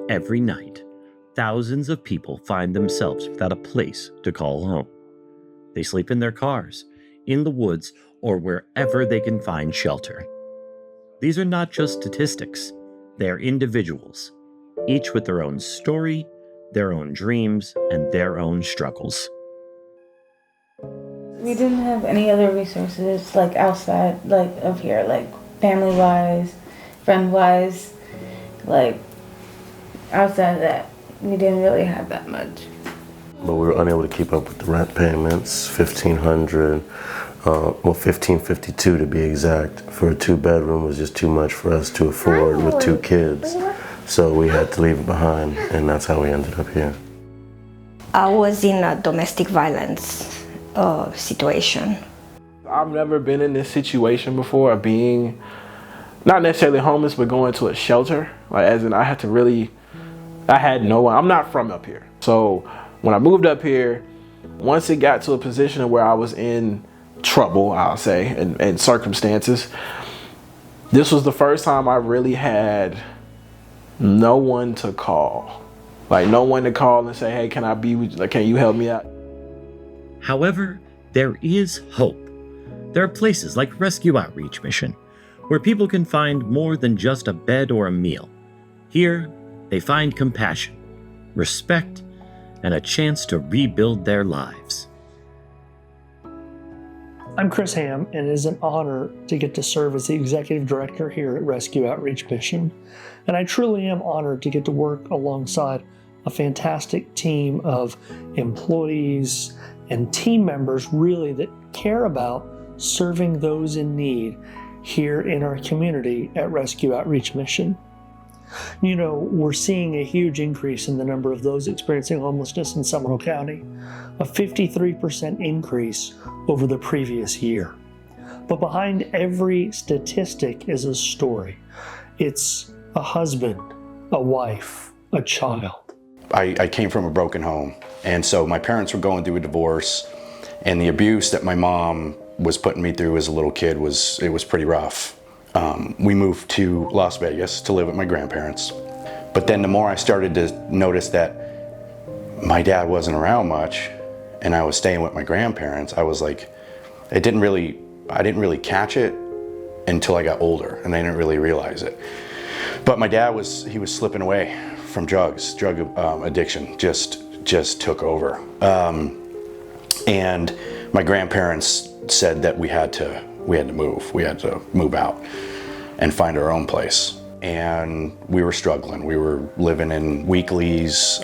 Every night, thousands of people find themselves without a place to call home. They sleep in their cars, in the woods, or wherever they can find shelter. These are not just statistics, they are individuals, each with their own story, their own dreams, and their own struggles. We didn't have any other resources like outside like of here, like family wise, friend wise, like outside of that, we didn't really have that much. But we were unable to keep up with the rent payments, $1,500, $1,552 to be exact. For a 2-bedroom was just too much for us to afford with 2 kids. So we had to leave it behind, and that's how we ended up here. I was in a domestic violence situation. I've never been in this situation before of being not necessarily homeless, but going to a shelter. Like, as in, I had no one. I'm not from up here. So when I moved up here, once it got to a position where I was in trouble, I'll say, and circumstances, this was the first time I really had no one to call. Like, no one to call and say, hey, can I be with you? Like, can you help me out? However, there is hope. There are places like Rescue Outreach Mission, where people can find more than just a bed or a meal. Here, they find compassion, respect, and a chance to rebuild their lives. I'm Chris Ham, and it is an honor to get to serve as the Executive Director here at Rescue Outreach Mission. And I truly am honored to get to work alongside a fantastic team of employees and team members really that care about serving those in need here in our community at Rescue Outreach Mission. You know, we're seeing a huge increase in the number of those experiencing homelessness in Seminole County, a 53% increase over the previous year. But behind every statistic is a story. It's a husband, a wife, a child. I came from a broken home, and so my parents were going through a divorce, and the abuse that my mom was putting me through as a little kid was pretty rough. We moved to Las Vegas to live with my grandparents, but then the more I started to notice that my dad wasn't around much, and I was staying with my grandparents, I was like, I didn't really catch it until I got older, and I didn't really realize it. But my dad was slipping away from drugs. Drug addiction just took over. And my grandparents said that we had to move. We had to move out and find our own place. And we were struggling. We were living in weeklies,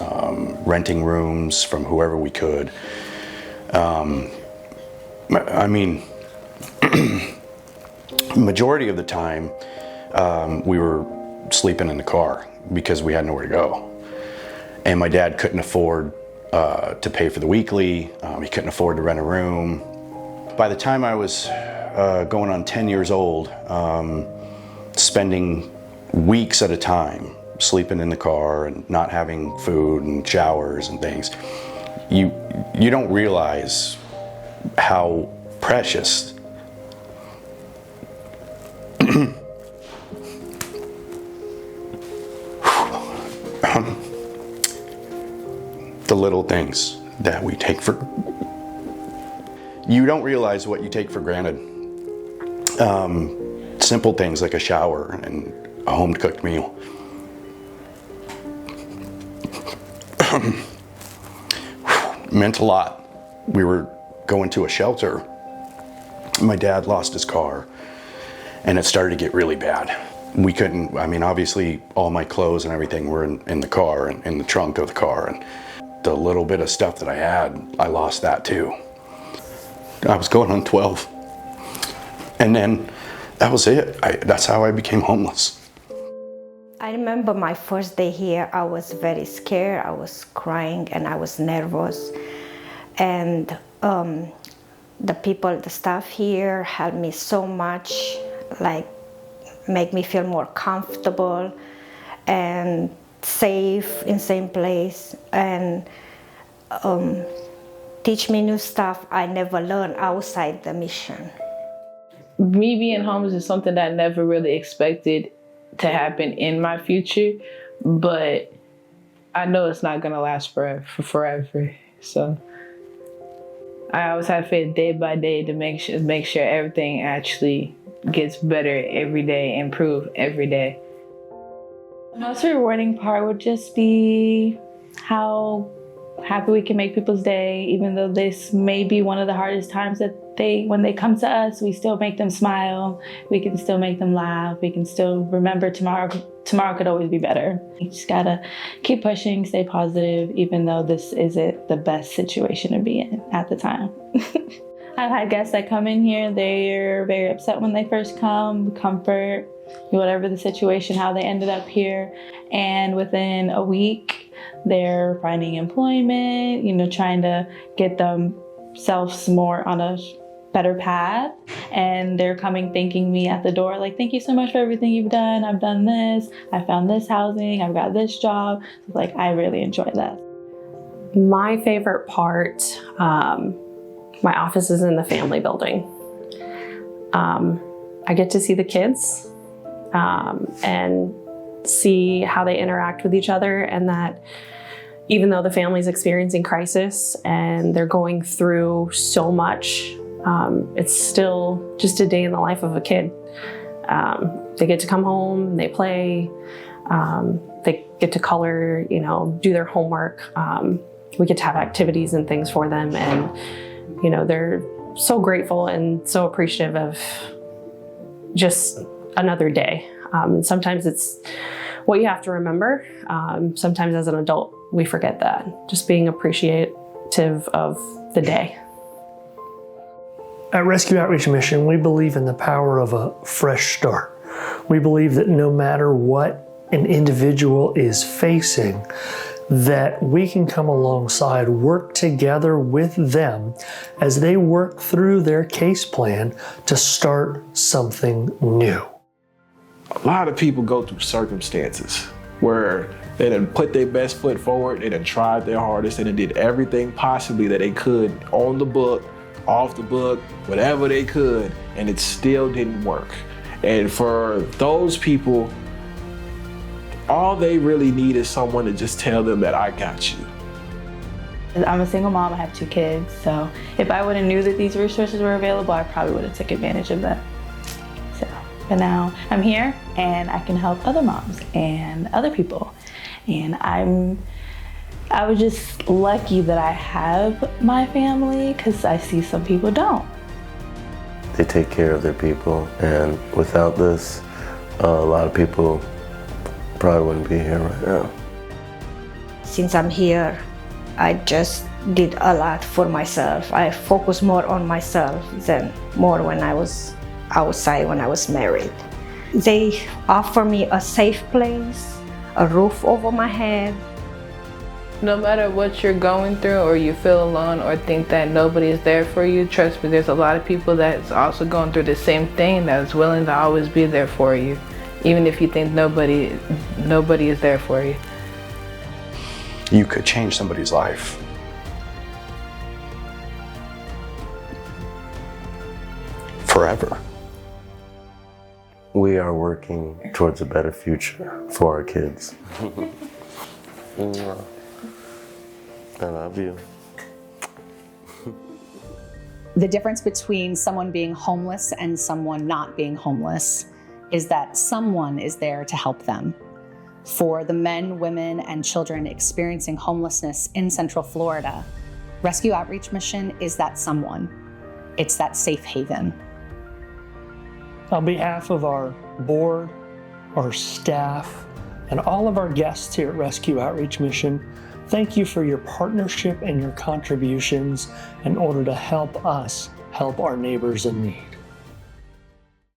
renting rooms from whoever we could. I mean, majority of the time, we were sleeping in the car because we had nowhere to go. And my dad couldn't afford to pay for the weekly. He couldn't afford to rent a room. By the time I was going on 10 years old, spending weeks at a time sleeping in the car and not having food and showers and things, you don't realize how precious the little things that we take for, you don't realize what you take for granted. Simple things like a shower and a home-cooked meal. Meant a lot. We were going to a shelter. My dad lost his car, and it started to get really bad. We couldn't, I mean, obviously all my clothes and everything were in the car and in the trunk of the car, and the little bit of stuff that I had, I lost that too. I was going on 12. And then that was it. That's how I became homeless. I remember my first day here, I was very scared, I was crying and I was nervous. And the staff here helped me so much, like make me feel more comfortable and safe in same place, and teach me new stuff I never learned outside the mission. Me being homeless is something that I never really expected to happen in my future, but I know it's not gonna last forever. So I always have faith day by day to make sure everything actually gets better every day, improve every day. The most rewarding part would just be how happy we can make people's day, even though this may be one of the hardest times that when they come to us, we still make them smile, we can still make them laugh, we can still remember tomorrow could always be better. You just gotta keep pushing, stay positive, even though this isn't the best situation to be in at the time. I've had guests that come in here, they're very upset when they first come, comfort, whatever the situation, how they ended up here, and within a week, they're finding employment, trying to get themselves more on a better path, and they're coming thanking me at the door, like, thank you so much for everything you've done. I've done this, I found this housing, I've got this job. Like, I really enjoy that. My favorite part, my office is in the family building. I get to see the kids and see how they interact with each other, and that even though the family's experiencing crisis and they're going through so much, it's still just a day in the life of a kid. They get to come home, they play, they get to color, do their homework. We get to have activities and things for them, and they're so grateful and so appreciative of just another day. And sometimes it's what you have to remember. Sometimes as an adult, we forget that. Just being appreciative of the day. At Rescue Outreach Mission, we believe in the power of a fresh start. We believe that no matter what an individual is facing, that we can come alongside, work together with them as they work through their case plan to start something new. A lot of people go through circumstances where they done put their best foot forward, they done tried their hardest, and they did everything possibly that they could on the book, off the book, whatever they could, and it still didn't work. And for those people, all they really need is someone to just tell them that I got you. I'm a single mom, I have 2 kids, so if I would have knew that these resources were available, I probably would have took advantage of them. But now I'm here and I can help other moms and other people. And I was just lucky that I have my family, because I see some people don't. They take care of their people, and without this, a lot of people probably wouldn't be here right now. Since I'm here, I just did a lot for myself. I focus more on myself than more when I was outside, when I was married. They offer me a safe place, a roof over my head. No matter what you're going through, or you feel alone or think that nobody is there for you, trust me, there's a lot of people that's also going through the same thing that's willing to always be there for you, even if you think nobody is there for you. You could change somebody's life. Forever. We are working towards a better future for our kids. I love you. The difference between someone being homeless and someone not being homeless is that someone is there to help them. For the men, women, and children experiencing homelessness in Central Florida, Rescue Outreach Mission is that someone. It's that safe haven. On behalf of our board, our staff, and all of our guests here at Rescue Outreach Mission, thank you for your partnership and your contributions in order to help us help our neighbors in need.